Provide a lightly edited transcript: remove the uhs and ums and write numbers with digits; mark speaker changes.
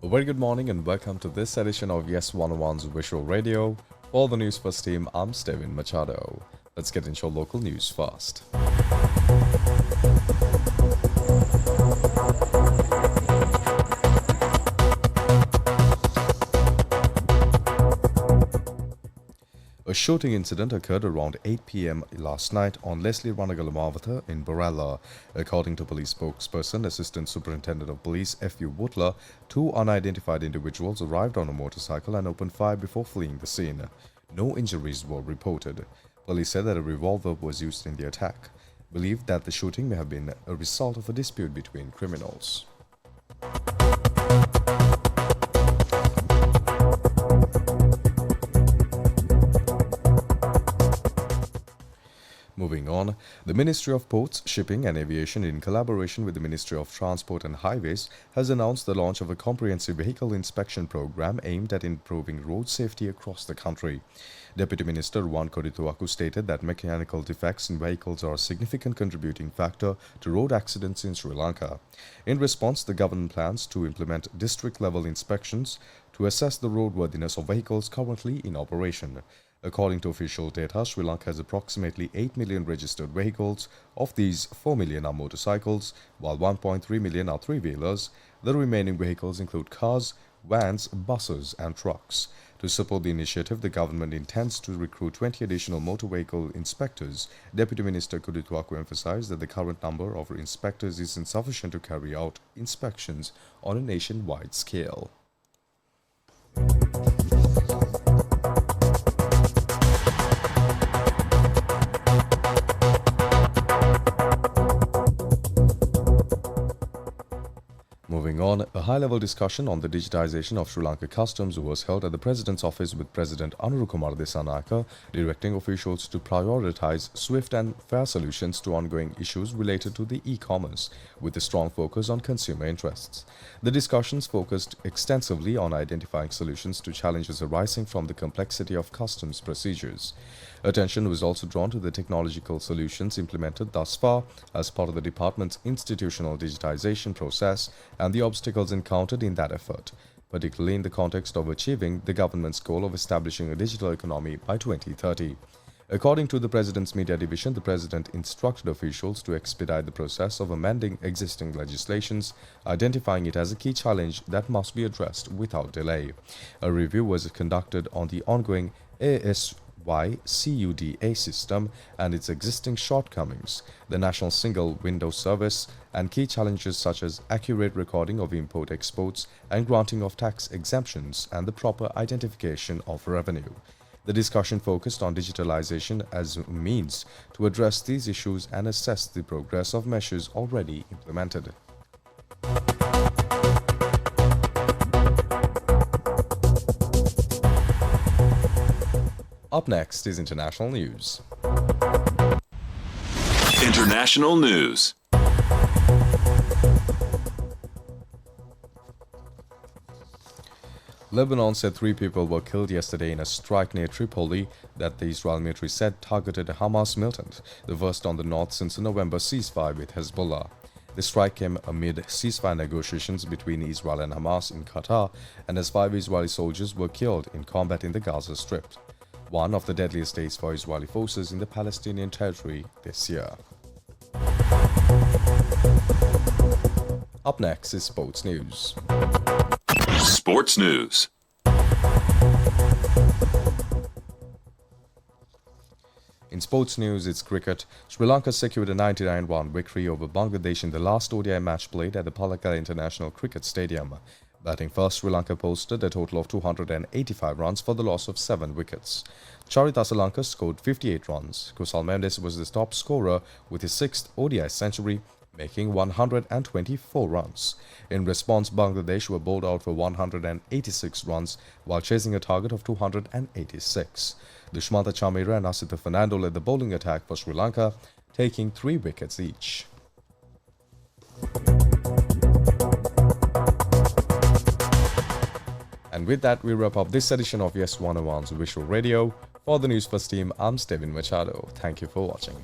Speaker 1: A very good morning and welcome to this edition of YES101's Visual Radio. For the Newsfirst team, I'm Steven Machado. Let's get into local news first. A shooting incident occurred around 8 p.m. last night on Leslie Ranagalamawatha in Borella. According to police spokesperson, Assistant Superintendent of Police F.U. Butler, two unidentified individuals arrived on a motorcycle and opened fire before fleeing the scene. No injuries were reported. Police said that a revolver was used in the attack. Believed that the shooting may have been a result of a dispute between criminals. Moving on, the Ministry of Ports, Shipping and Aviation, in collaboration with the Ministry of Transport and Highways, has announced the launch of a comprehensive vehicle inspection program aimed at improving road safety across the country. Deputy Minister Ruwan Kodituaku stated that mechanical defects in vehicles are a significant contributing factor to road accidents in Sri Lanka. In response, the government plans to implement district-level inspections to assess the roadworthiness of vehicles currently in operation. According to official data, Sri Lanka has approximately 8 million registered vehicles. Of these, 4 million are motorcycles, while 1.3 million are three-wheelers. The remaining vehicles include cars, vans, buses and trucks. To support the initiative, the government intends to recruit 20 additional motor vehicle inspectors. Deputy Minister Kodituaku emphasized that the current number of inspectors is insufficient to carry out inspections on a nationwide scale. Moving on, a high-level discussion on the digitization of Sri Lanka customs was held at the President's office with President Anurukumar Dissanayake, directing officials to prioritize swift and fair solutions to ongoing issues related to the e-commerce, with a strong focus on consumer interests. The discussions focused extensively on identifying solutions to challenges arising from the complexity of customs procedures. Attention was also drawn to the technological solutions implemented thus far as part of the department's institutional digitization process and the obstacles encountered in that effort, particularly in the context of achieving the government's goal of establishing a digital economy by 2030. According to the President's Media Division, the President instructed officials to expedite the process of amending existing legislations, identifying it as a key challenge that must be addressed without delay. A review was conducted on the ongoing YES101 system and its existing shortcomings, the National Single Window Service, and key challenges such as accurate recording of import-exports and granting of tax exemptions and the proper identification of revenue. The discussion focused on digitalization as a means to address these issues and assess the progress of measures already implemented. Up next is international news.
Speaker 2: International news.
Speaker 1: Lebanon said 3 people were killed yesterday in a strike near Tripoli that the Israeli military said targeted a Hamas militant, the first on the north since a November ceasefire with Hezbollah. The strike came amid ceasefire negotiations between Israel and Hamas in Qatar, and as 5 Israeli soldiers were killed in combat in the Gaza Strip, one of the deadliest days for Israeli forces in the Palestinian territory this year. Up next is sports news.
Speaker 2: Sports news.
Speaker 1: In sports news, it's cricket. Sri Lanka secured a 99-run victory over Bangladesh in the last ODI match played at the Palakkad International Cricket Stadium. Batting first, Sri Lanka posted a total of 285 runs for the loss of 7 wickets. Charit Asalanka scored 58 runs. Kusal Mendes was the top scorer with his 6th ODI century, making 124 runs. In response, Bangladesh were bowled out for 186 runs while chasing a target of 286. Dushmantha Chameera and Asitha Fernando led the bowling attack for Sri Lanka, taking 3 wickets each. And with that, we wrap up this edition of YES101's Visual Radio. For the Newsfirst team, I'm Steven Machado. Thank you for watching.